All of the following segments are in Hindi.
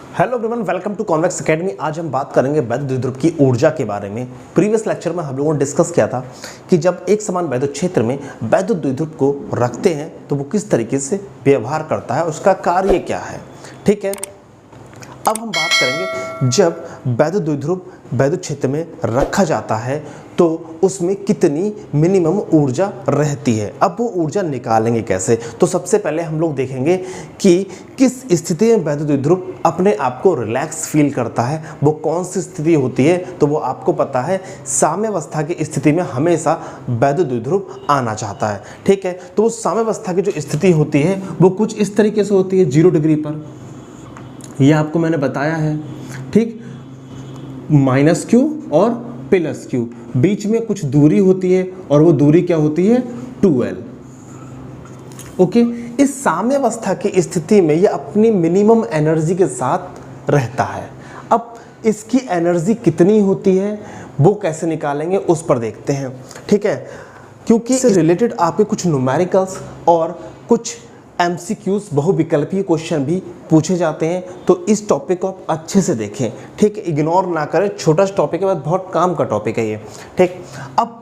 Hello everyone, welcome to Convex Academy. आज हम बात करेंगे वैद्युत द्विध्रुव की ऊर्जा के बारे में। प्रीवियस लेक्चर में हम लोगों ने डिस्कस किया था कि जब एक समान वैद्युत क्षेत्र में वैद्युत द्विध्रुव को रखते हैं तो वो किस तरीके से व्यवहार करता है, उसका कार्य क्या है। ठीक है, अब हम बात करेंगे जब वैद्युत द्विध्रुव वैद्युत क्षेत्र में रखा जाता है तो उसमें कितनी मिनिमम ऊर्जा रहती है। अब वो ऊर्जा निकालेंगे कैसे, तो सबसे पहले हम लोग देखेंगे कि किस स्थिति में वैद्युत द्विध्रुव अपने आप को रिलैक्स फील करता है। वो कौन सी स्थिति होती है, तो वो आपको पता है, साम्यावस्था की स्थिति में हमेशा वैद्युत द्विध्रुव आना चाहता है। ठीक है, तो वो साम्यावस्था की जो स्थिति होती है वो कुछ इस तरीके से होती है, 0 डिग्री पर। ये आपको मैंने बताया है। ठीक, -q और +q, बीच में कुछ दूरी होती है और वो दूरी क्या होती है, 2l। ओके, इस साम्यावस्था की स्थिति में ये अपनी मिनिमम एनर्जी के साथ रहता है। अब इसकी एनर्जी कितनी होती है वो कैसे निकालेंगे उस पर देखते हैं। ठीक है, क्योंकि इससे रिलेटेड आपके कुछ न्यूमेरिकल्स और कुछ MCQs बहुविकल्पीय क्वेश्चन भी पूछे जाते हैं, तो इस टॉपिक को आप अच्छे से देखें। ठीक है, इग्नोर ना करें, छोटा सा टॉपिक है, बस बहुत काम का टॉपिक है ये। ठीक, अब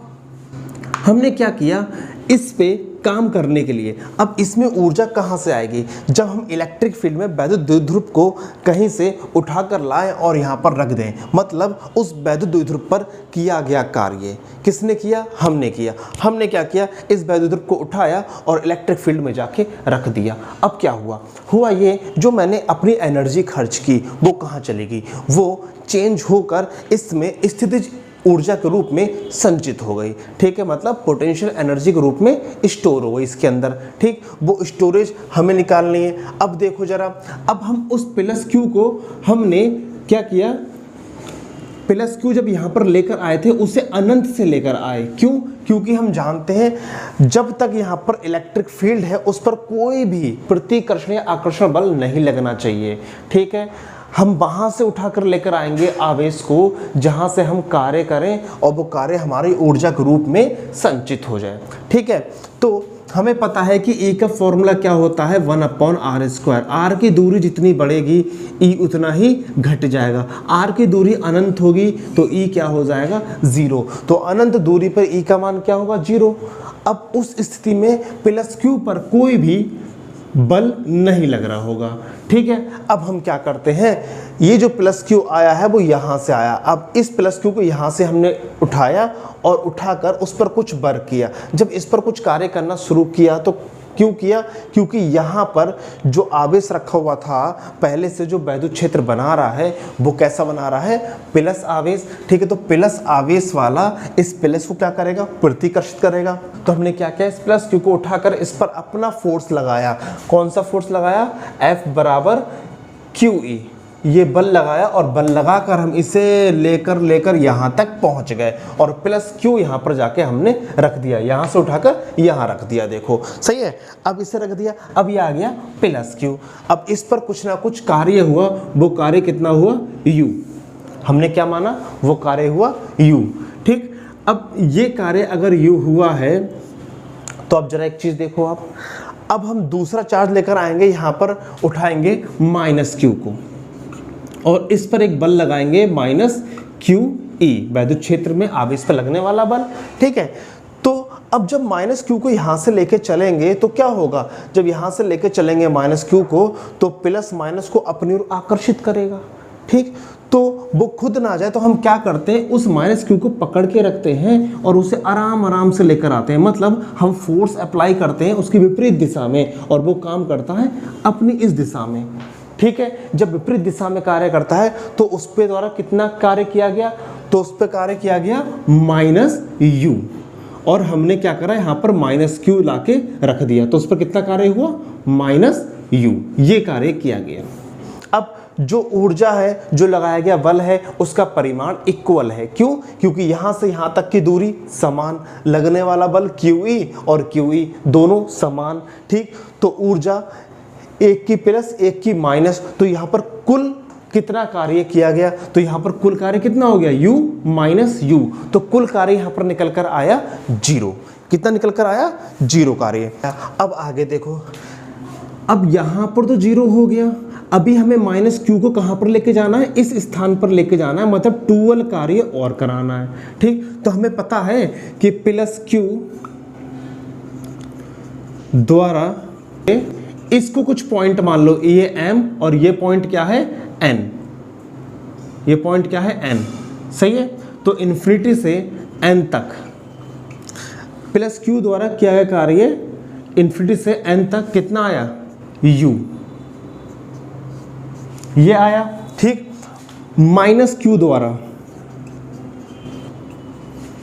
हमने क्या किया, इस पे काम करने के लिए अब इसमें ऊर्जा कहाँ से आएगी, जब हम इलेक्ट्रिक फील्ड में वैद्युत द्विध्रुव को कहीं से उठाकर लाएं और यहाँ पर रख दें। मतलब उस वैद्युत द्विध्रुव पर किया गया कार्य किसने किया, हमने किया। हमने क्या किया, इस वैद्युत द्विध्रुव को उठाया और इलेक्ट्रिक फील्ड में जाके रख दिया। अब क्या हुआ ये, जो मैंने अपनी एनर्जी खर्च की वो कहाँ चलेगी, वो चेंज होकर इसमें स्थितिज ऊर्जा के रूप में संचित हो गई। ठीक है, मतलब पोटेंशियल एनर्जी के रूप में स्टोर हो गई इसके अंदर। ठीक, वो स्टोरेज हमें निकालनी है। अब देखो जरा, अब हम उस +q को हमने क्या किया, +q जब यहाँ पर लेकर आए थे उसे अनंत से लेकर आए। क्यों? क्योंकि हम जानते हैं जब तक यहाँ पर इलेक्ट्रिक फील्ड है उस पर कोई भी प्रतिकर्षण या आकर्षण बल नहीं लगना चाहिए। ठीक है, हम वहाँ से उठाकर लेकर आएंगे आवेश को जहाँ से हम कार्य करें और वो कार्य हमारी ऊर्जा के रूप में संचित हो जाए। ठीक है, तो हमें पता है कि E का फॉर्मूला क्या होता है, 1/r²। R की दूरी जितनी बढ़ेगी E उतना ही घट जाएगा। R की दूरी अनंत होगी तो E क्या हो जाएगा, 0। तो अनंत दूरी पर E का मान क्या होगा, 0। अब उस स्थिति में +q पर कोई भी बल नहीं लग रहा होगा। ठीक है, अब हम क्या करते हैं, ये जो +q आया है वो यहाँ से आया। अब इस +q को यहाँ से हमने उठाया और उठाकर उस पर कुछ वर्क किया। जब इस पर कुछ कार्य करना शुरू किया तो क्यों किया, क्योंकि यहाँ पर जो आवेश रखा हुआ था पहले से, जो वैद्युत क्षेत्र बना रहा है वो कैसा बना रहा है, प्लस आवेश। ठीक है, तो प्लस आवेश वाला इस प्लस को क्या करेगा, प्रतिकर्षित करेगा। तो हमने क्या किया, इस +q को उठाकर इस पर अपना फोर्स लगाया। कौन सा फोर्स लगाया, F = QE, ये बल लगाया और बल लगाकर हम इसे लेकर यहाँ तक पहुँच गए और +q यहाँ पर जाके हमने रख दिया, यहाँ से उठाकर यहाँ रख दिया। देखो सही है, अब इसे रख दिया, अब ये आ गया +q। अब इस पर कुछ ना कुछ कार्य हुआ, वो कार्य कितना हुआ, u। हमने क्या माना, वो कार्य हुआ u। ठीक, अब ये कार्य अगर u हुआ है तो अब जरा एक चीज़ देखो आप, अब हम दूसरा चार्ज लेकर आएंगे, यहाँ पर उठाएंगे -q को और इस पर एक बल लगाएंगे -QE, वैद्युत क्षेत्र में आवेश पर लगने वाला बल। ठीक है, तो अब जब -q को यहाँ से लेके चलेंगे तो क्या होगा, जब यहाँ से लेके चलेंगे -q को तो प्लस माइनस को अपनी ओर आकर्षित करेगा। ठीक, तो वो खुद ना जाए तो हम क्या करते हैं, उस -q को पकड़ के रखते हैं और उसे आराम से लेकर आते हैं। मतलब हम फोर्स अप्लाई करते हैं उसकी विपरीत दिशा में और वो काम करता है अपनी इस दिशा में। ठीक है, जब विपरीत दिशा में कार्य करता है तो उस पे द्वारा कितना कार्य किया गया, तो उस पे कार्य किया गया -u और हमने क्या करा, यहाँ पर -q लाके रख दिया तो उस पर कितना कार्य हुआ, -u, ये कार्य किया गया। अब जो ऊर्जा है, जो लगाया गया बल है, उसका परिमाण इक्वल है। क्यों? क्योंकि यहाँ से यहाँ तक की दूरी समान, लगने वाला बल QE और QE दोनों समान। ठीक, तो ऊर्जा एक की प्लस एक की माइनस, तो यहाँ पर कुल कितना कार्य किया गया, तो यहाँ पर कुल कार्य कितना हो गया, U - U, तो कुल कार्य यहाँ पर निकल कर आया 0। कितना निकल कर आया, 0 कार्य। अब आगे देखो, अब यहाँ पर तो 0 हो गया, अभी हमें माइनस क्यू को कहाँ पर लेके जाना है, इस स्थान पर लेके जाना है, मतलब 2l कार्य और कराना है। ठीक, तो हमें पता है कि प्लस क्यू द्वारा इसको कुछ पॉइंट मान लो, ये m और ये पॉइंट क्या है n, ये पॉइंट क्या है n, सही है। तो इन्फिनिटी से n तक प्लस क्यू द्वारा किया गया कार्य इन्फिनिटी से n तक कितना आया u, ये आया। ठीक, माइनस क्यू द्वारा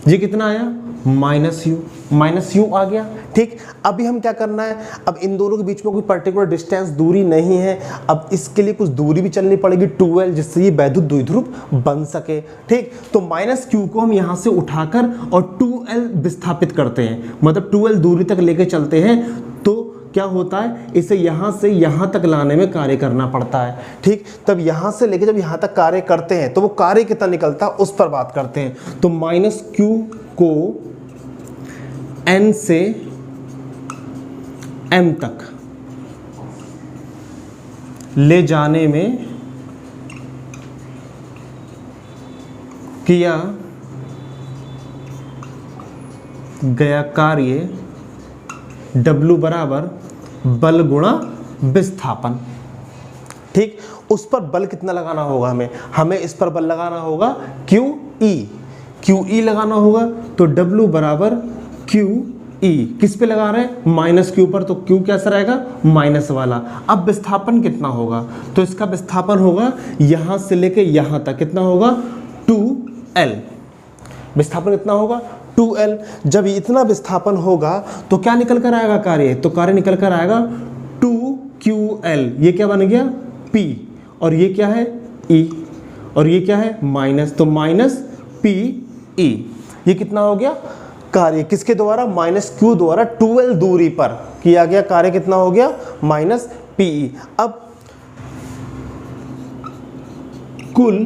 ये कितना आया माइनस यू आ गया। ठीक, अभी हम क्या करना है, अब इन दोनों के बीच में कोई पर्टिकुलर डिस्टेंस दूरी नहीं है, अब इसके लिए कुछ दूरी भी चलनी पड़ेगी 2l, जिससे ये वैद्युत द्विध्रुव बन सके। ठीक, तो माइनस क्यू को हम यहाँ से उठाकर और 2l विस्थापित करते हैं, मतलब 2l दूरी तक लेके चलते हैं, तो क्या होता है, इसे यहाँ से यहाँ तक लाने में कार्य करना पड़ता है। ठीक, तब यहाँ से लेके जब यहाँ तक कार्य करते हैं तो वो कार्य कितना निकलता है उस पर बात करते हैं। तो माइनस क्यू को n से m तक ले जाने में किया गया कार्य W बराबर बल गुणा विस्थापन। ठीक, उस पर बल कितना लगाना होगा, हमें इस पर बल लगाना होगा QE लगाना होगा। तो W बराबर QE किस पे लगा रहे हैं, माइनस क्यू पर, तो Q कैसा रहेगा माइनस वाला। अब विस्थापन कितना होगा, तो इसका विस्थापन होगा यहां से लेके यहां तक, कितना होगा 2l, विस्थापन कितना होगा 2l। जब इतना विस्थापन होगा तो क्या निकल कर आएगा कार्य, तो कार्य निकल कर आएगा 2ql, ये क्या बन गया P, और ये क्या है E, और ये क्या है माइनस, तो माइनस PE, ये कितना हो गया कार्य किसके द्वारा, माइनस क्यू द्वारा 2l दूरी पर किया गया कार्य कितना हो गया माइनस PE। अब कुल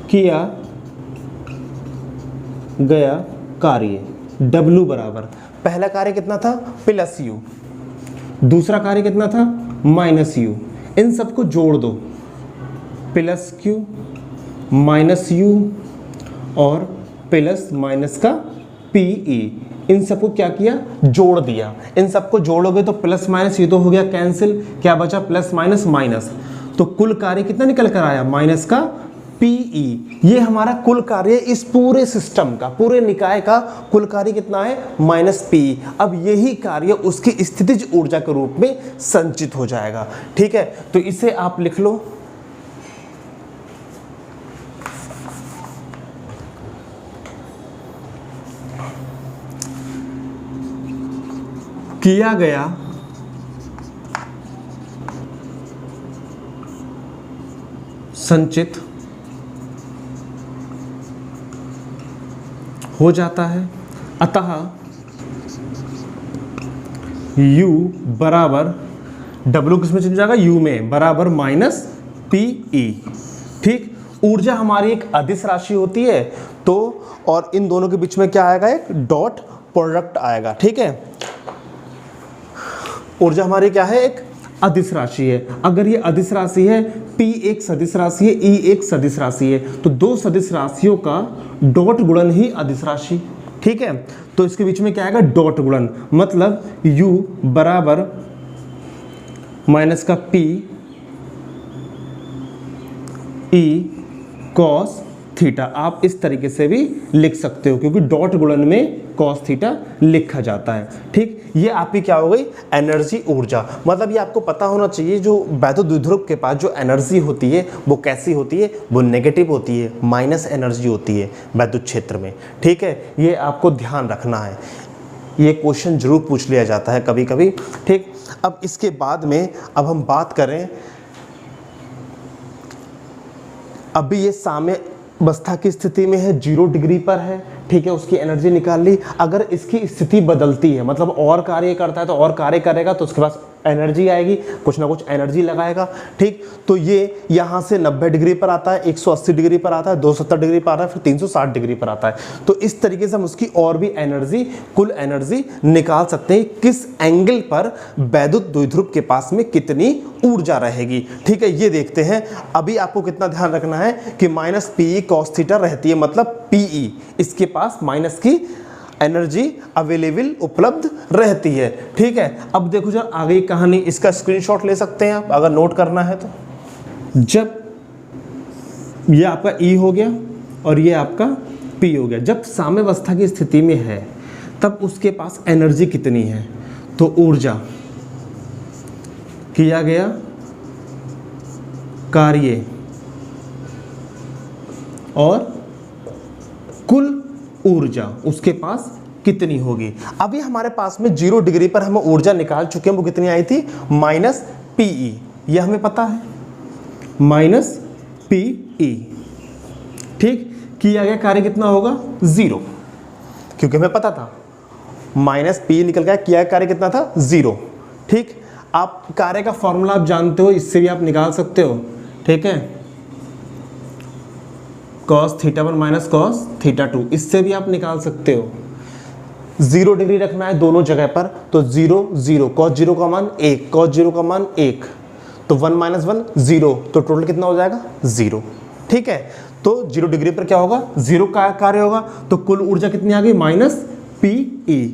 किया गया कार्य W बराबर, पहला कार्य कितना था प्लस U, दूसरा कार्य कितना था माइनस U, इन सबको जोड़ दो, प्लस Q माइनस U और प्लस माइनस का PE, इन सबको क्या किया जोड़ दिया। इन सबको जोड़ोगे तो प्लस माइनस ये तो हो गया कैंसिल, क्या बचा प्लस माइनस माइनस, तो कुल कार्य कितना निकल कर आया माइनस का PE। ये हमारा कुल कार्य इस पूरे सिस्टम का, पूरे निकाय का कुल कार्य कितना है माइनस PE। अब यही कार्य उसकी स्थितिज ऊर्जा के रूप में संचित हो जाएगा। ठीक है, तो इसे आप लिख लो, किया गया संचित हो जाता है, अतः U बराबर W किस में चल जाएगा U में, बराबर माइनस PE। ठीक, ऊर्जा हमारी एक अदिश राशि होती है, तो और इन दोनों के बीच में क्या आएगा एक डॉट प्रोडक्ट आएगा। ठीक है, ऊर्जा हमारी क्या है एक अदिश राशि है। अगर ये अदिश राशि है, P एक सदिश राशि है, E एक सदिश राशि है, तो दो सदिश राशियों का डॉट गुणन ही अदिश राशि। ठीक है, तो इसके बीच में क्या आएगा डॉट गुणन, मतलब U बराबर माइनस का P E कॉस थीटा। आप इस तरीके से भी लिख सकते हो, क्योंकि डॉट गुणन में कॉस थीटा लिखा जाता है। ठीक, ये आपकी क्या हो गई एनर्जी ऊर्जा। मतलब ये आपको पता होना चाहिए, जो वैद्युत द्विध्रुव के पास जो एनर्जी होती है वो कैसी होती है, वो नेगेटिव होती है, माइनस एनर्जी होती है वैद्युत क्षेत्र में। ठीक है, ये आपको ध्यान रखना है, ये क्वेश्चन जरूर पूछ लिया जाता है कभी कभी। ठीक, अब इसके बाद में अब हम बात करें, अभी ये साम्य अवस्था की स्थिति में है, 0 डिग्री पर है। ठीक है, उसकी एनर्जी निकाल ली। अगर इसकी स्थिति बदलती है, मतलब और कार्य करता है तो और कार्य करेगा, तो उसके पास एनर्जी आएगी, कुछ ना कुछ एनर्जी लगाएगा। ठीक, तो ये यहाँ से 90 डिग्री पर आता है, 180 डिग्री पर आता है, 270 डिग्री पर आता है, फिर 360 डिग्री पर आता है। तो इस तरीके से हम उसकी और भी एनर्जी, कुल एनर्जी निकाल सकते हैं, किस एंगल पर वैद्युत द्विध्रुव के पास में कितनी ऊर्जा रहेगी। ठीक है, ये देखते हैं। अभी आपको कितना ध्यान रखना है कि माइनस पीई कॉस थीटा रहती है, मतलब पीई, इसके पास माइनस की एनर्जी अवेलेबल उपलब्ध रहती है। ठीक है, अब देखो जरा आगे कहानी, इसका स्क्रीनशॉट ले सकते हैं आप अगर नोट करना है तो। जब ये आपका E हो गया और ये आपका P हो गया, जब साम्यावस्था की स्थिति में है तब उसके पास एनर्जी कितनी है, तो ऊर्जा किया गया कार्य और कुल ऊर्जा उसके पास कितनी होगी। अभी हमारे पास में 0 डिग्री पर हम ऊर्जा निकाल चुके हैं, वो कितनी आई थी, माइनस पीई, ये हमें पता है, माइनस पीई। ठीक, किया गया कार्य कितना होगा, 0, क्योंकि हमें पता था माइनस पी निकल गया, किया गया कार्य कितना था, 0। ठीक, आप कार्य का फॉर्मूला आप जानते हो, इससे भी आप निकाल सकते हो। ठीक है, cos theta 1 minus cos theta 2, इससे भी आप निकाल सकते हो। 0 डिग्री रखना है दोनों जगह पर, तो 0 0, cos 0 का मान 1, cos 0 का मान 1, तो 1 माइनस 1 0, तो टोटल कितना हो जाएगा, 0। ठीक है, तो 0 डिग्री पर क्या होगा, 0 का कार्य होगा, तो कुल ऊर्जा कितनी आ गई, माइनस पीई।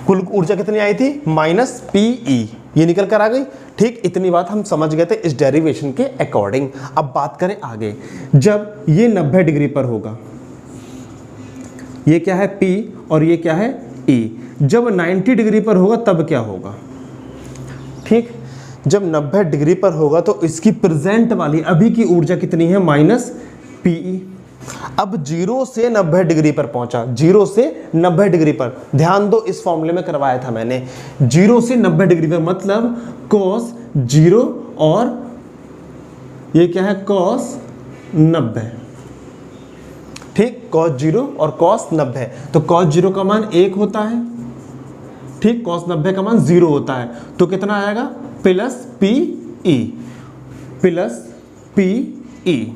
कुल ऊर्जा कितनी आई थी, माइनस पीई, ये निकल कर आ गई। ठीक, इतनी बात हम समझ गए थे इस डेरिवेशन के अकॉर्डिंग। अब बात करें आगे, जब ये 90 डिग्री पर होगा, ये क्या है P और ये क्या है E, जब 90 डिग्री पर होगा तब क्या होगा। ठीक, जब 90 डिग्री पर होगा तो इसकी प्रेजेंट वाली अभी की ऊर्जा कितनी है, माइनस पीई। अब 0 से 90 डिग्री पर पहुंचा, 0 से 90 डिग्री पर, ध्यान दो इस फॉर्मूले में करवाया था मैंने, 0 से 90 डिग्री पर मतलब cos 0 और ये क्या है, cos 90। ठीक, cos 0 और cos 90, तो cos 0 का मान 1 होता है, ठीक, cos 90 का मान 0 होता है, तो कितना आएगा, प्लस पीई, प्लस पीई।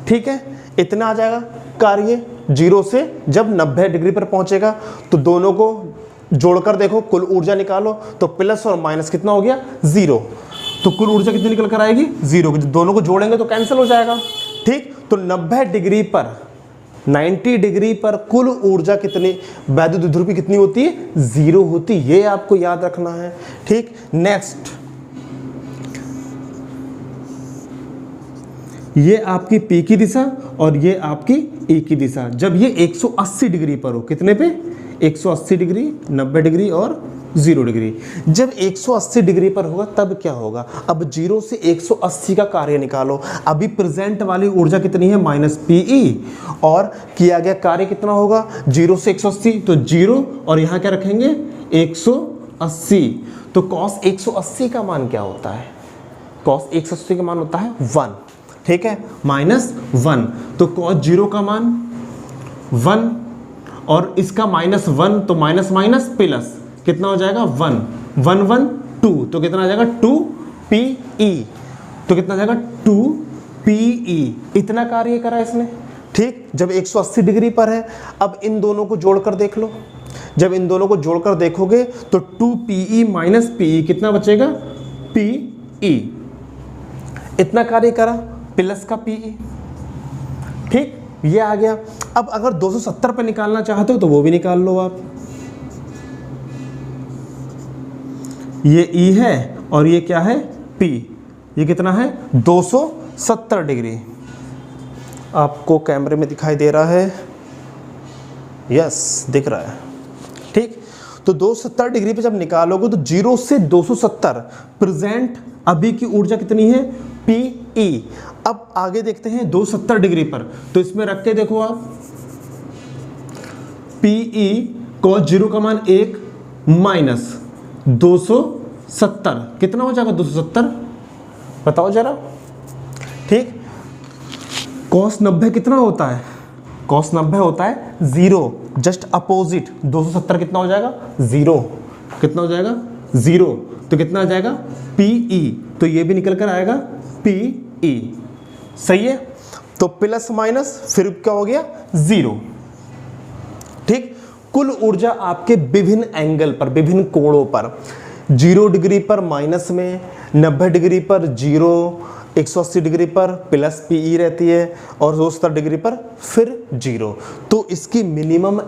ठीक है, इतना आ जाएगा कार्य। 0 से जब 90 डिग्री पर पहुंचेगा तो दोनों को जोड़कर देखो, कुल ऊर्जा निकालो, तो प्लस और माइनस कितना हो गया, 0, तो कुल ऊर्जा कितनी निकल कर आएगी, 0। दोनों को जोड़ेंगे तो कैंसिल हो जाएगा। ठीक, तो 90 डिग्री पर, 90 डिग्री पर कुल ऊर्जा कितनी, वैद्युत द्विध्रुव की कितनी होती है, 0 होती है, ये आपको याद रखना है। ठीक, नेक्स्ट, ये आपकी P की दिशा और ये आपकी E की दिशा। जब ये 180 डिग्री पर हो, कितने पे, 180 डिग्री, 90 डिग्री और 0 डिग्री। जब 180 डिग्री पर होगा तब क्या होगा, अब 0 से 180 का कार्य निकालो। अभी प्रेजेंट वाली ऊर्जा कितनी है, माइनस पीई, और किया गया कार्य कितना होगा, 0 से 180, तो 0 और यहाँ क्या रखेंगे, 180। तो cos 180 का मान क्या होता है, cos 180 का मान होता है 1। ठीक है, माइनस 1, तो cos 0 का मान 1 और इसका माइनस 1, तो माइनस माइनस प्लस कितना हो जाएगा, 1 1 1 2, तो कितना आ जाएगा, 2 PE, तो कितना आ जाएगा, 2 PE। इतना कार्य करा इसने। ठीक, जब 180 डिग्री पर है, अब इन दोनों को जोड़कर देख लो, जब इन दोनों को जोड़कर देखोगे तो 2 PE माइनस PE कितना बचेगा, PE। इतना कार्य करा, प्लस का पीई। ठीक, ये आ गया। अब अगर 270 पे निकालना चाहते हो तो वो भी निकाल लो आप, ये E है और ये क्या है, P, ये कितना है, 270 डिग्री। आपको कैमरे में दिखाई दे रहा है, यस दिख रहा है। ठीक, तो 270 डिग्री पे जब निकालोगे तो 0 से 270 प्रेजेंट अभी की ऊर्जा कितनी है, PE। अब आगे देखते हैं 270 डिग्री पर, तो इसमें रख के देखो आप, PE cos 0 का मान 1 माइनस 270, कितना हो जाएगा, 270, बताओ जरा। ठीक, cos 90 कितना होता है, cos 90 होता है 0, जस्ट अपोजिट। 270 कितना हो जाएगा, 0, कितना हो जाएगा, 0, तो कितना आ जाएगा PE, तो ये भी निकल कर आएगा PE। सही है, तो प्लस माइनस फिर क्या हो गया 0। ठीक, कुल ऊर्जा आपके विभिन्न एंगल पर, विभिन्न कोणों पर, 0 डिग्री पर माइनस में, 90 डिग्री पर 0, 180 डिग्री पर प्लस PE रहती है और 270 डिग्री पर फिर 0। तो इसकी मिनिमम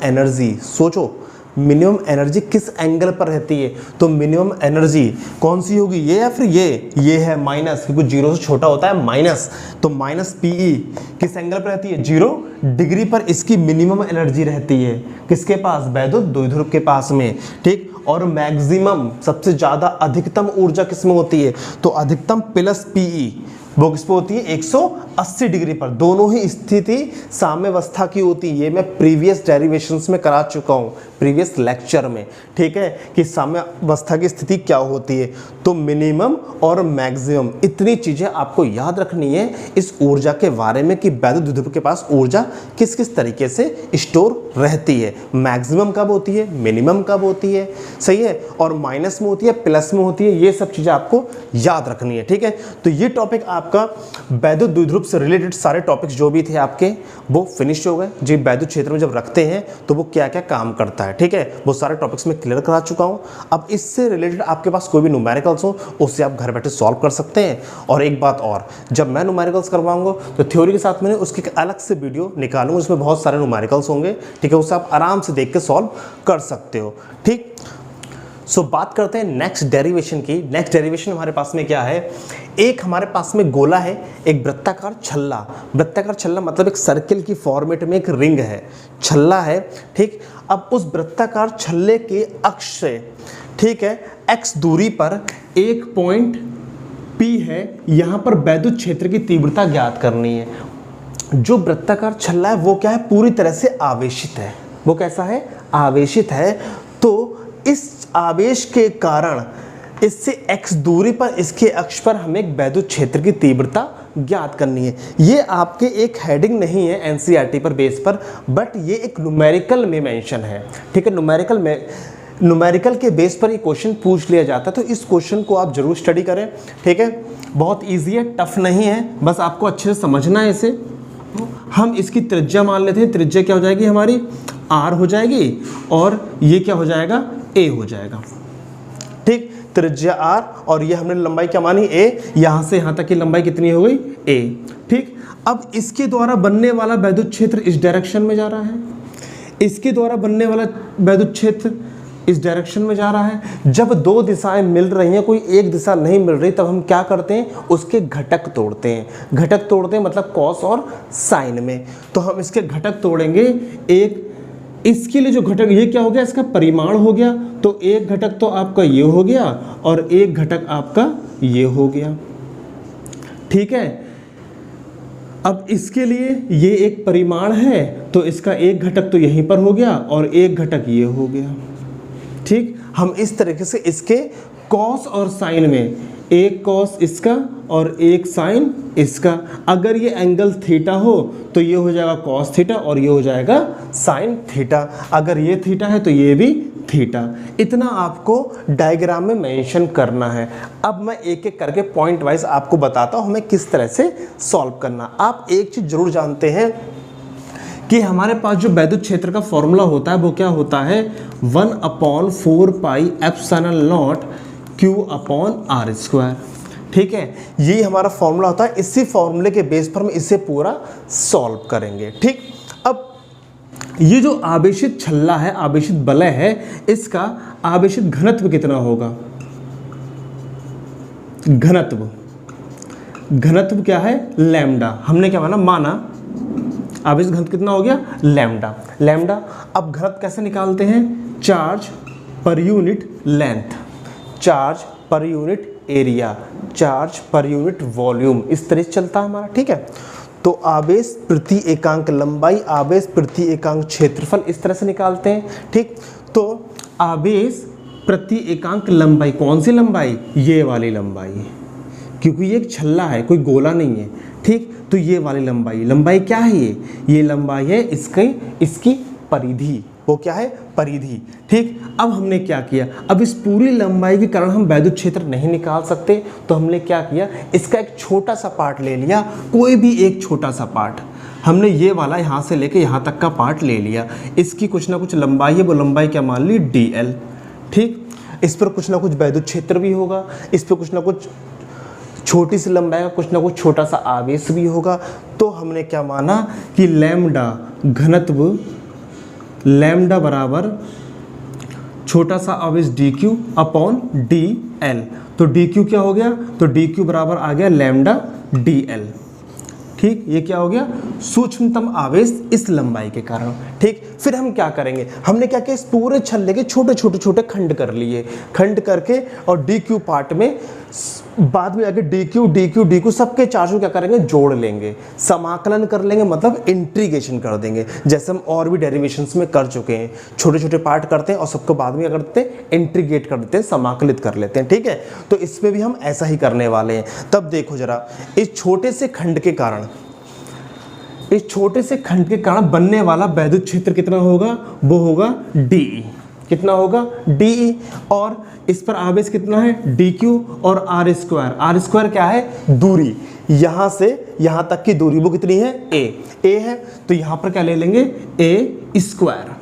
एनर्जी सोचो, मिनिमम एनर्जी किस एंगल पर रहती है, तो मिनिमम एनर्जी कौन सी होगी, ये या फिर ये है माइनस, क्योंकि 0 से छोटा होता है माइनस, तो माइनस PE किस एंगल पर रहती है, 0 डिग्री पर इसकी मिनिमम एनर्जी रहती है, किसके पास, वैद्युत द्विध्रुव के पास में। ठीक, और मैक्सिमम सबसे ज्यादा अधिकतम ऊर्जा किसमें होती है, तो अधिकतम प्लस PE वो किस पे होती है, 180 डिग्री पर। दोनों ही स्थिति साम्यावस्था की होती है, ये मैं प्रीवियस डेरिवेशंस में करा चुका हूँ, प्रीवियस लेक्चर में। ठीक है, कि साम्यावस्था की स्थिति क्या होती है, तो मिनिमम और मैक्सिमम, इतनी चीजें आपको याद रखनी है इस ऊर्जा के बारे में कि वैद्युत द्विध्रुव के पास ऊर्जा किस किस तरीके से स्टोर रहती है, मैक्सिमम कब होती है, मिनिमम कब होती है, सही है, और माइनस में होती है, प्लस में होती है, ये सब चीजें आपको याद रखनी है। ठीक है, तो ये टॉपिक आपका वैद्युत द्विध्रुव से रिलेटेड सारे टॉपिक्स जो भी थे आपके वो फिनिश हो गए। जी, वैद्युत क्षेत्र में जब रखते हैं तो वो क्या क्या काम करता है, ठीक है, वो सारे टॉपिक्स में क्लियर करा चुका हूं। अब इससे रिलेटेड आपके पास कोई भी न्यूमेरिकल्स हो उससे आप घर बैठे सॉल्व कर सकते हैं। और एक बात और, जब मैं न्यूमेरिकल्स करवाऊंगा तो थ्योरी के साथ मैंने उसकी एक अलग से वीडियो निकालूंगा, उसमें बहुत सारे न्यूमेरिकल्स होंगे। ठीक है, उससे आप आराम से देख के सॉल्व कर सकते हो। ठीक, सो बात करते हैं नेक्स्ट डेरिवेशन की। नेक्स्ट डेरिवेशन हमारे पास में क्या है, एक हमारे पास में गोला है, एक वृत्ताकार छल्ला। वृत्ताकार छल्ला मतलब एक सर्किल की फॉर्मेट में एक रिंग है, छल्ला है। ठीक, अब उस वृत्ताकार छल्ले के अक्ष से, ठीक है, x दूरी पर एक पॉइंट P है, यहाँ पर वैद्युत क्षेत्र की तीव्रता ज्ञात करनी है। जो वृत्ताकार छल्ला है वो क्या है, पूरी तरह से आवेशित है। वो कैसा है, आवेशित है। तो इस आवेश के कारण इससे x दूरी पर, इसके अक्ष पर हमें एक वैद्युत क्षेत्र की तीव्रता ज्ञात करनी है। ये आपके एक हेडिंग नहीं है एनसीईआरटी पर बेस पर, बट ये एक न्यूमेरिकल में मेंशन है। ठीक है, न्यूमेरिकल के बेस पर ये क्वेश्चन पूछ लिया जाता है, तो इस क्वेश्चन को आप जरूर स्टडी करें। ठीक है, बहुत ईजी है, टफ नहीं है, बस आपको अच्छे से समझना है इसे। हम इसकी त्रिज्या मान लेते हैं, त्रिज्या क्या हो जाएगी हमारी, R हो जाएगी, और ये क्या हो जाएगा, A हो जाएगा। ठीक, त्रिज्या R और ये हमने लंबाई क्या मानी, A। यहां से यहां तक की लंबाई कितनी हो गई, A। ठीक, अब इसके द्वारा बनने वाला वैद्युत क्षेत्र इस डायरेक्शन में जा रहा है, इसके द्वारा बनने वाला वैद्युत क्षेत्र इस डायरेक्शन में जा रहा है। जब दो दिशाएं मिल रही हैं, कोई एक दिशा नहीं मिल रही, तब हम क्या करते हैं, उसके घटक तोड़ते हैं। घटक तोड़ते हैं मतलब कॉस और साइन में। तो हम इसके घटक तोड़ेंगे। एक इसके लिए जो घटक, ये क्या हो गया, इसका परिमाण हो गया। तो एक घटक तो आपका ये हो गया और एक घटक आपका ये हो गया। ठीक है, अब इसके लिए ये एक परिमाण है, तो इसका एक घटक तो यहीं पर हो गया और एक घटक ये हो गया। ठीक, हम इस तरीके से इसके कॉस और साइन में, एक कॉस इसका और एक साइन इसका, अगर ये एंगल थीटा हो तो ये हो जाएगा कॉस थीटा और ये हो जाएगा साइन थीटा। अगर ये थीटा है तो ये भी थीटा। इतना आपको डायग्राम में मेंशन करना है। अब मैं एक एक करके पॉइंट वाइज आपको बताता हूँ हमें किस तरह से सॉल्व करना। आप एक चीज जरूर जानते हैं कि हमारे पास जो वैद्युत क्षेत्र का फॉर्मूला होता है वो क्या होता है, 1/4 पाई एप्सिलॉन नॉट Q/r²। ठीक है, यही हमारा फॉर्मूला होता है। इसी फॉर्मूले के बेस पर हम इसे पूरा सॉल्व करेंगे। ठीक, अब ये जो आवेशित छल्ला है, आवेशित वलय है, इसका आवेशित घनत्व कितना होगा, घनत्व क्या है, लैम्डा। हमने क्या माना आवेशित घनत्व कितना हो गया, लैम्डा। अब घनत्व कैसे निकालते हैं, charge per unit length, charge per unit area, charge per unit volume, इस तरह से चलता है हमारा। ठीक है, तो आवेश प्रति एकांक लंबाई, आवेश प्रति एकांक क्षेत्रफल, इस तरह से निकालते हैं। ठीक, तो आवेश प्रति एकांक लंबाई, कौन सी लंबाई, ये वाली लंबाई, क्योंकि ये एक छल्ला है, कोई गोला नहीं है। ठीक, तो ये वाली लंबाई क्या है, ये लंबाई है इसकी परिधि। वो क्या है, परिधि। ठीक, अब हमने क्या किया, अब इस पूरी लंबाई के कारण हम वैद्युत क्षेत्र नहीं निकाल सकते, तो हमने क्या किया, इसका एक छोटा सा पार्ट ले लिया, कोई भी एक छोटा सा पार्ट। हमने ये वाला यहाँ से लेके यहाँ तक का पार्ट ले लिया, इसकी कुछ ना कुछ लंबाई है, वो लंबाई क्या मान ली, dl। ठीक, इस पर कुछ ना कुछ वैद्युत क्षेत्र भी होगा, इस पर कुछ ना कुछ छोटी सी लंबाई का कुछ ना कुछ छोटा सा आवेश भी होगा। तो हमने क्या माना कि लैम्डा घनत्व, लैम्डा बराबर छोटा सा आवेश dq अपॉन dl। तो dq क्या हो गया, तो dq बराबर आ गया लैम्डा dl। ठीक, ये क्या हो गया, सूक्ष्मतम आवेश इस लंबाई के कारण। ठीक, फिर हम क्या करेंगे, हमने क्या किया, इस पूरे छल्ले के छोटे छोटे छोटे खंड कर लिए, खंड करके और dq पार्ट में बाद में आगे dq dq dq सबके चार्ज क्या करेंगे, जोड़ लेंगे, समाकलन कर लेंगे, मतलब इंटीग्रेशन कर देंगे, जैसे हम और भी डेरिवेशंस में कर चुके हैं। छोटे छोटे पार्ट करते हैं और सबको बाद में क्या करते हैं, इंटीग्रेट कर देते हैं, समाकलित कर लेते हैं। ठीक है, तो इसमें भी हम ऐसा ही करने वाले हैं। तब देखो जरा, इस छोटे से खंड के कारण, इस छोटे से खंड के कारण बनने वाला वैद्युत क्षेत्र कितना होगा, वो होगा dE। कितना होगा, dE। और इस पर आवेश कितना है, dq और r स्क्वायर। r स्क्वायर क्या है, दूरी, यहां से यहां तक की दूरी, वो कितनी है, a है। तो यहां पर क्या ले लेंगे, a स्क्वायर।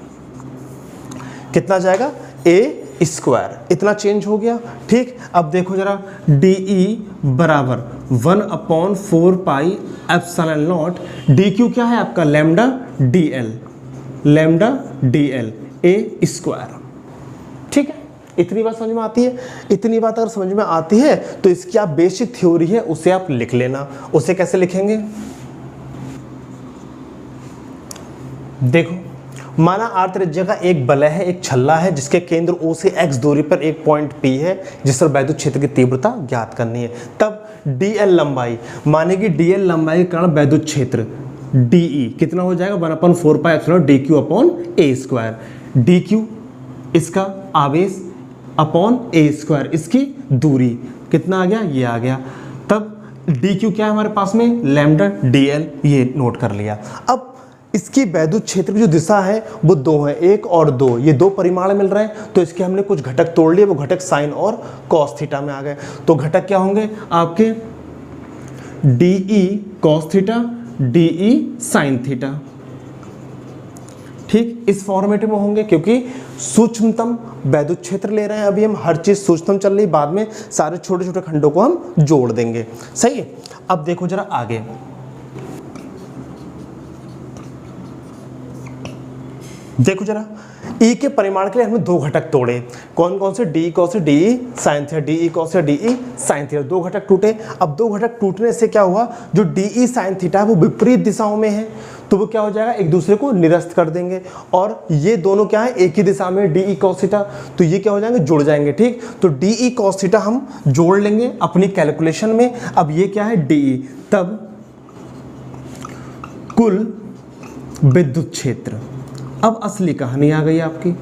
कितना जाएगा, a स्क्वायर, इतना चेंज हो गया। ठीक, अब देखो जरा, dE बराबर 1/4 पाई एप्सिलॉन नॉट, dq क्या है आपका, lambda dl, lambda dl a square. ठीक है, इतनी बात समझ में आती है। इतनी बात अगर समझ में आती है तो इसकी आप बेसिक थ्योरी है उसे आप लिख लेना। उसे कैसे लिखेंगे, देखो, माना आर त्रिज्या का एक बलय है, एक छल्ला है, जिसके केंद्र O से x दूरी पर एक पॉइंट P है, जिस पर वैद्युत क्षेत्र की तीव्रता ज्ञात करनी है। तब dl लंबाई, माने कि dl लंबाई के कारण वैद्युत क्षेत्र dE कितना हो जाएगा, 1/4 pi epsilon dq upon a square. dq इसका आवेश अपॉन a स्क्वायर इसकी दूरी, कितना आ गया, ये आ गया। तब dq क्या है हमारे पास में, लैम्डा dl, ये नोट कर लिया। अब इसकी वैद्युत क्षेत्र की जो दिशा है वो दो है, 1 और 2, ये दो परिमाण मिल रहे हैं। तो इसके हमने कुछ घटक तोड़ लिए, वो घटक साइन और कॉस थीटा में आ गए। तो घटक क्या होंगे आपके, dE cos theta, dE sine theta. ठीक, इस फॉर्मेट में होंगे, क्योंकि सूक्ष्मतम वैद्युत क्षेत्र ले रहे हैं अभी हम, हर चीज सूक्ष्मतम चल रही, बाद में सारे छोटे छोटे खंडों को हम जोड़ देंगे। सही है, अब देखो जरा आगे, देखो जरा, E के परिमाण के लिए हमने दो घटक तोड़े, कौन कौन से, DE कॉस से DE sine theta, DE cos से DE साइन थीटा, दो घटक टूटे। अब दो घटक टूटने से क्या हुआ, जो DE साइन थीटा है वो विपरीत दिशाओं में है, तो वो क्या हो जाएगा, एक दूसरे को निरस्त कर देंगे। और ये दोनों क्या है, एक ही दिशा में, DE कॉस थीटा, तो ये क्या हो जाएंगे, जुड़ जाएंगे। ठीक, तो DE कॉस थीटा हम जोड़ लेंगे अपनी कैलकुलेशन में। अब ये क्या है, DE, तब कुल विद्युत क्षेत्र। अब असली कहानी आ गई आपकी।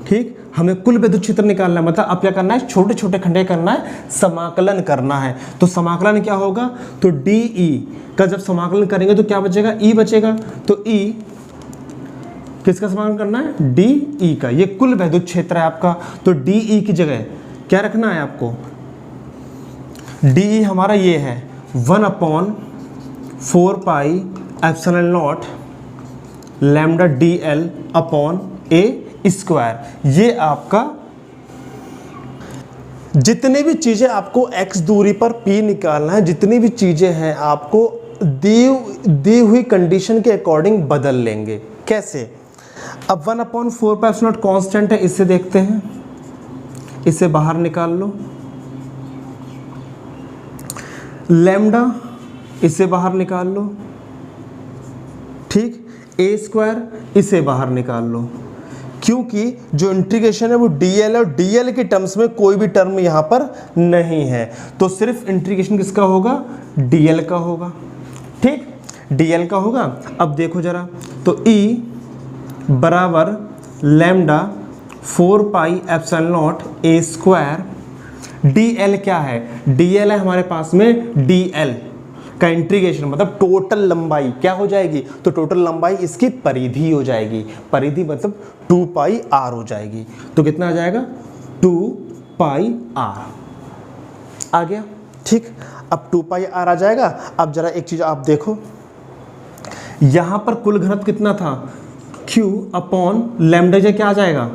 ठीक, हमें कुल विद्युत क्षेत्र निकालना है, मतलब अब क्या करना है, छोटे छोटे खंडे करना है, समाकलन करना है। तो समाकलन क्या होगा, तो dE का जब समाकलन करेंगे तो क्या बचेगा, E बचेगा। तो E किसका समाकलन करना है, dE का, ये कुल विद्युत क्षेत्र है आपका। तो dE की जगह क्या रखना है आपको, dE हमारा ये है 1/4 पाई epsilon not lambda dl upon a square. ये आपका जितने भी चीजें आपको x दूरी पर P निकालना है, जितनी भी चीजें हैं आपको दी हुई कंडीशन के अकॉर्डिंग बदल लेंगे। कैसे, अब 1/4 पाई एप्सिलॉन नॉट कांस्टेंट है, इससे देखते हैं, इसे बाहर निकाल लो। लैम्डा इसे बाहर निकाल लो। ठीक, a स्क्वायर इसे बाहर निकाल लो, क्योंकि जो इंटीग्रेशन है वो dl और dl के टर्म्स में कोई भी टर्म यहाँ पर नहीं है, तो सिर्फ इंटीग्रेशन किसका होगा, dl का होगा। ठीक, dl का होगा। अब देखो जरा, तो E बराबर lambda 4 pi epsilon not a square, dl क्या है, dl है हमारे पास में dl, का इंटीग्रेशन मतलब टोटल लंबाई क्या हो जाएगी, तो टोटल लंबाई इसकी परिधि हो जाएगी, परिधि मतलब 2 पाई r हो जाएगी। तो कितना आ जाएगा 2 पाई r आ गया। ठीक, अब 2 पाई r आ जाएगा। अब जरा एक चीज आप देखो, यहां पर कुल घनत्व कितना था, q अपॉन लैम्डा जे क्या आ जाएगा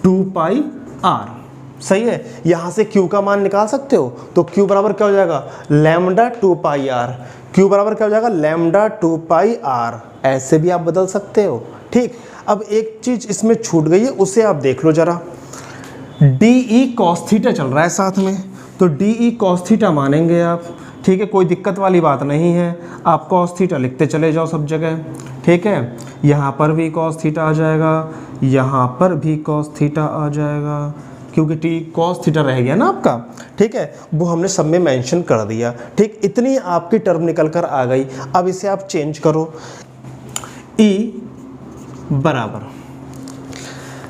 2 पाई r। सही है, यहां से q का मान निकाल सकते हो, तो q बराबर क्या हो जाएगा लैम्डा 2 पाई r। q बराबर क्या हो जाएगा लैम्डा 2 पाई r, ऐसे भी आप बदल सकते हो। ठीक, अब एक चीज इसमें छूट गई है, उसे आप देख लो जरा। डी कॉस थीटा चल रहा है साथ में, तो डी कॉस थीटा मानेंगे आप। ठीक है, कोई दिक्कत वाली बात नहीं है, आप कॉस थीटा लिखते चले जाओ सब जगह। ठीक है, यहाँ पर भी कॉस थीटा आ जाएगा, यहाँ पर भी कॉस थीटा आ जाएगा, क्योंकि टी कॉस थीटा रह गया ना आपका। ठीक है, वो हमने सब में मेंशन कर दिया। ठीक, इतनी आपकी टर्म निकल कर आ गई। अब इसे आप चेंज करो, ई बराबर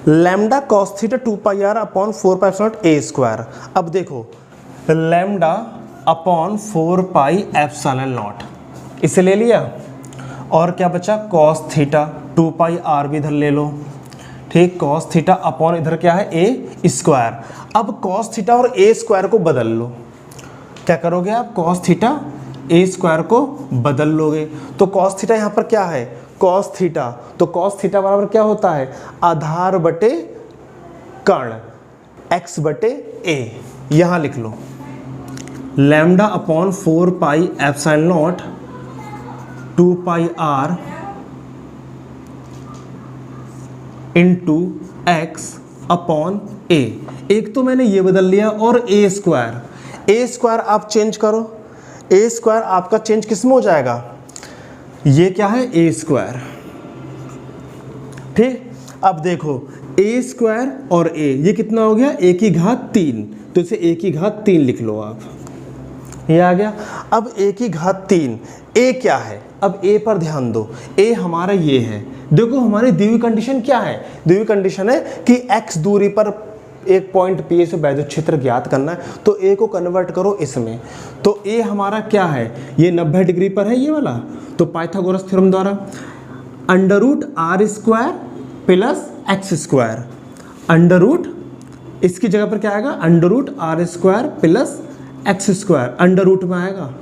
lambda cos theta 2 pi r upon 4 pi epsilon not a square. अब देखो lambda upon 4 pi epsilon not इसे ले लिया, और क्या बचा कॉस थीटा 2 पाई r भी इधर ले लो। ठीक, कॉस थीटा अपॉन इधर क्या है a स्क्वायर। अब कॉस थीटा और a स्क्वायर को बदल लो, क्या करोगे आप कॉस थीटा a स्क्वायर को बदल लोगे, तो कॉस थीटा यहाँ पर क्या है कॉस थीटा, तो कॉस थीटा बराबर क्या होता है आधार बटे कर्ण x बटे a। यहां लिख लो lambda upon 4 pi epsilon nought 2 pi r into x upon a। एक तो मैंने ये बदल लिया, और a स्क्वायर आप चेंज करो, a स्क्वायर आपका चेंज किस में हो जाएगा, ये क्या है a स्क्वायर। ठीक, अब देखो a स्क्वायर और a ये कितना हो गया a की घात 3, तो इसे a की घात 3 लिख लो आप, ये आ गया। अब a की घात 3, a क्या है, अब a पर ध्यान दो, a हमारा ये है। देखो हमारी दी हुई कंडीशन क्या है, दी हुई कंडीशन है कि x दूरी पर एक पॉइंट P से वैद्युत क्षेत्र ज्ञात करना है, तो a को कन्वर्ट करो इसमें, तो a हमारा क्या है ये 90 डिग्री पर है ये वाला, तो पाइथागोरस थ्योरम द्वारा under root r square plus x square, under root इसकी जगह पर क्या आएगा under root r square plus x square, under root में आएगा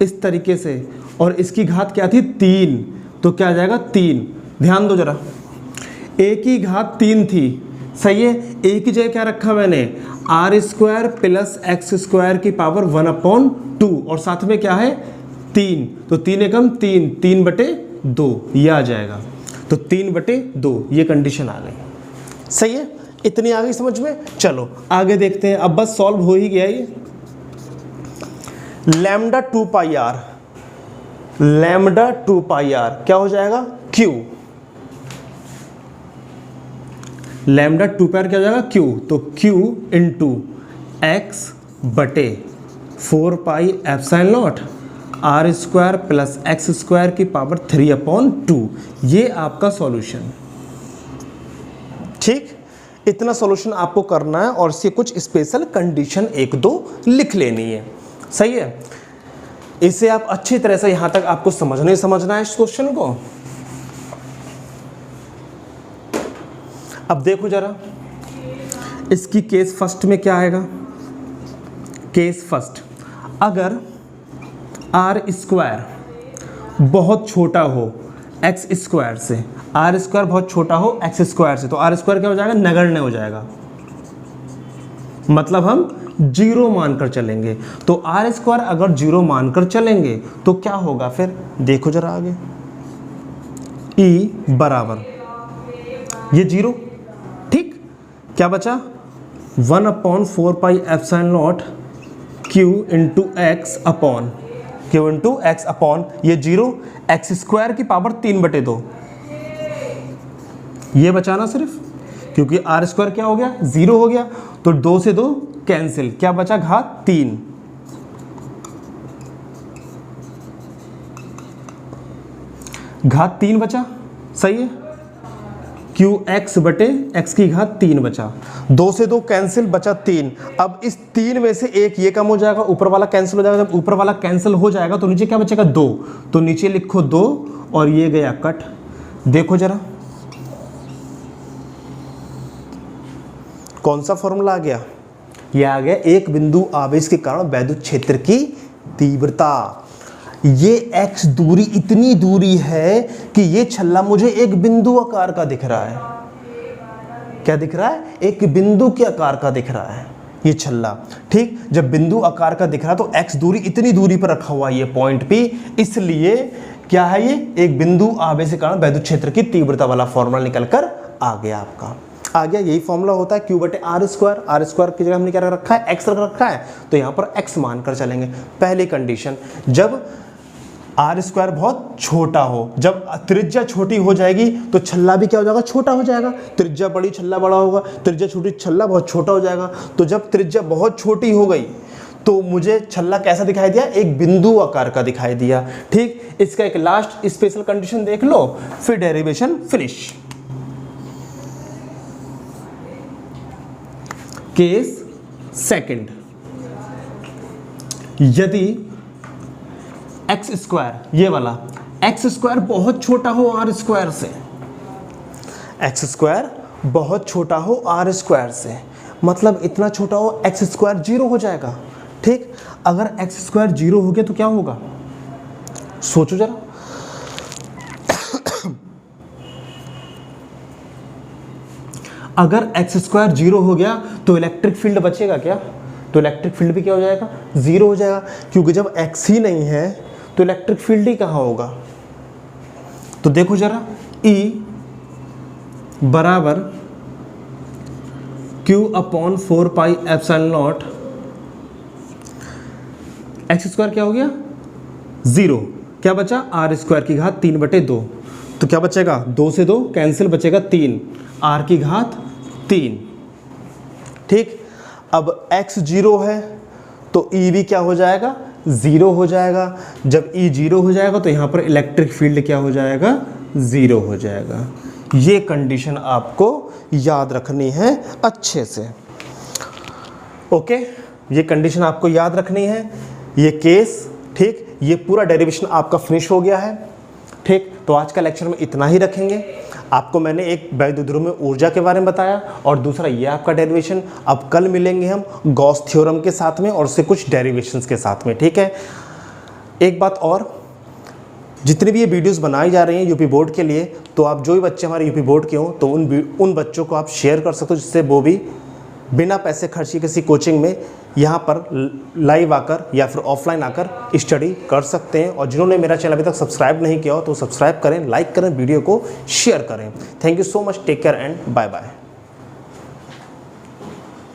इस तरीके से, और इसकी घात क्या थी 3, तो क्या आ जाएगा 3। ध्यान दो जरा, a की घात 3 थी, सही है, a की जगह क्या रखा मैंने r square plus x square की पावर 1/2, और साथ में क्या है 3, तो 3 एकम 3, 3/2 ये आ जाएगा, तो 3/2 ये कंडीशन आ गई। सही है, इतनी आ गई समझ में। चलो आगे देखते हैं, अब बस सॉल्व हो ही गया ये। Lambda 2 pi r, lambda 2 pi r क्या हो जाएगा q, लैम्डा 2 पाई r क्या हो जाएगा q, तो q इंटू एक्स बटे 4 pi epsilon not r square plus x square की पावर 3/2, ये आपका सॉल्यूशन। ठीक, इतना सॉल्यूशन आपको करना है, और इससे कुछ स्पेशल कंडीशन 1-2 लिख लेनी है। सही है, इसे आप अच्छी तरह से यहां तक आपको समझना ही समझना है इस क्वेश्चन को। अब देखो जरा इसकी केस फर्स्ट में क्या आएगा, केस फर्स्ट, अगर आर स्क्वायर बहुत छोटा हो एक्स स्क्वायर से, आर स्क्वायर बहुत छोटा हो एक्स स्क्वायर से, तो आर स्क्वायर क्या हो जाएगा नगण्य हो जाएगा, मतलब हम 0 मानकर चलेंगे। तो आर स्क्वायर अगर 0 मानकर चलेंगे तो क्या होगा फिर, देखो जरा आगे, ई बराबर ये 0। ठीक, क्या बचा 1/4 पाई epsilon not Q into x upon Q into x upon ये 0, एक्स स्क्वायर की पावर 3/2, ये बचाना सिर्फ, क्योंकि आर स्क्वायर क्या हो गया 0 हो गया, तो 2 से 2 कैंसिल, क्या बचा घात 3, घात 3 बचा। सही है, क्यू एक्स बटे एक्स की घात 3 बचा, 2 से 2 कैंसिल, बचा 3। अब इस 3 में से एक ये कम हो जाएगा, ऊपर वाला कैंसिल हो जाएगा। जब ऊपर वाला कैंसिल हो जाएगा तो नीचे क्या बचेगा 2, तो नीचे लिखो 2 और ये गया कट। देखो जरा कौन सा फॉर्मूला आ गया, ये आ गया एक बिंदु आवेश के कारण वैद्युत क्षेत्र की तीव्रता। ये x दूरी इतनी दूरी है कि ये छल्ला मुझे एक बिंदु आकार का दिख रहा है। क्या दिख रहा है? एक बिंदु के आकार का दिख रहा है ये छल्ला। ठीक, जब बिंदु आकार का दिख रहा है तो x दूरी इतनी दूरी पर रखा हुआ है ये पॉइंट P, इसलिए क्या है ये एक बिंदु आवेश के कारण वैद्युत क्षेत्र की तीव्रता वाला फॉर्मूला निकल कर आ गया आपका। आ गया, यही फॉर्मूला होता है Q बटे आर स्क्वायर की जगह हमने क्या रखा है x रखा है, तो यहाँ पर x मानकर चलेंगे। पहली कंडीशन, जब आर स्क्वायर बहुत छोटा हो, जब त्रिज्या छोटी हो जाएगी तो छल्ला भी क्या हो जाएगा, छोटा हो जाएगा। त्रिज्या बड़ी छल्ला बड़ा होगा, त्रिज्या छोटी छल्ला बहुत छोटा हो जाएगा। तो जब त्रिज्या बहुत छोटी हो गई तो मुझे छल्ला कैसा दिखाई दिया, एक बिंदु आकार का दिखाई दिया। ठीक, इसका एक लास्ट स्पेशल कंडीशन देख लो, फिर डेरिवेशन फिनिश। केस सेकंड, यदि एक्स स्क्वायर, ये वाला एक्स स्क्वायर बहुत छोटा हो आर स्क्वायर से, एक्स स्क्वायर बहुत छोटा हो आर स्क्वायर से, मतलब इतना छोटा हो एक्स स्क्वायर 0 हो जाएगा। ठीक, अगर एक्स स्क्वायर 0 हो गया तो क्या होगा, सोचो जरा। अगर एक्स स्क्वायर 0 हो गया तो इलेक्ट्रिक फील्ड बचेगा क्या, तो इलेक्ट्रिक फील्ड भी क्या हो जाएगा, 0 हो जाएगा, क्योंकि जब एक्स ही नहीं है तो इलेक्ट्रिक फील्ड ही कहाँ होगा। तो देखो जरा, E बराबर Q upon 4 pi epsilon not, x square क्या हो गया 0, क्या बचा आर स्क्वायर की घात 3 बटे 2, तो क्या बचेगा 2 से 2 कैंसिल, बचेगा 3, आर की घात 3। ठीक, अब x 0 है तो E भी क्या हो जाएगा, 0 हो जाएगा। जब E 0 हो जाएगा तो यहाँ पर इलेक्ट्रिक फील्ड क्या हो जाएगा, 0 हो जाएगा। ये कंडीशन आपको याद रखनी है अच्छे से। ओके, ये कंडीशन आपको याद रखनी है, ये केस। ठीक, ये पूरा डेरिवेशन आपका फिनिश हो गया है। ठीक, तो आज का लेक्चर में इतना ही रखेंगे। आपको मैंने एक वैद्युत ध्रुव में ऊर्जा के बारे में बताया और दूसरा ये आपका डेरिवेशन। अब कल मिलेंगे हम गॉस थ्योरम के साथ में और उससे कुछ डेरिवेशंस के साथ में। ठीक है, एक बात और, जितनी भी ये वीडियोस बनाई जा रही हैं यूपी बोर्ड के लिए, तो आप जो भी बच्चे हमारे यूपी बोर्ड के हों तो उन बच्चों को आप शेयर कर सकते हो, जिससे वो भी बिना पैसे खर्चे किसी कोचिंग में यहाँ पर लाइव आकर या फिर ऑफलाइन आकर स्टडी कर सकते हैं। और जिन्होंने मेरा चैनल अभी तक सब्सक्राइब नहीं किया हो तो सब्सक्राइब करें, लाइक करें, वीडियो को शेयर करें। Thank you so much, take care and bye bye.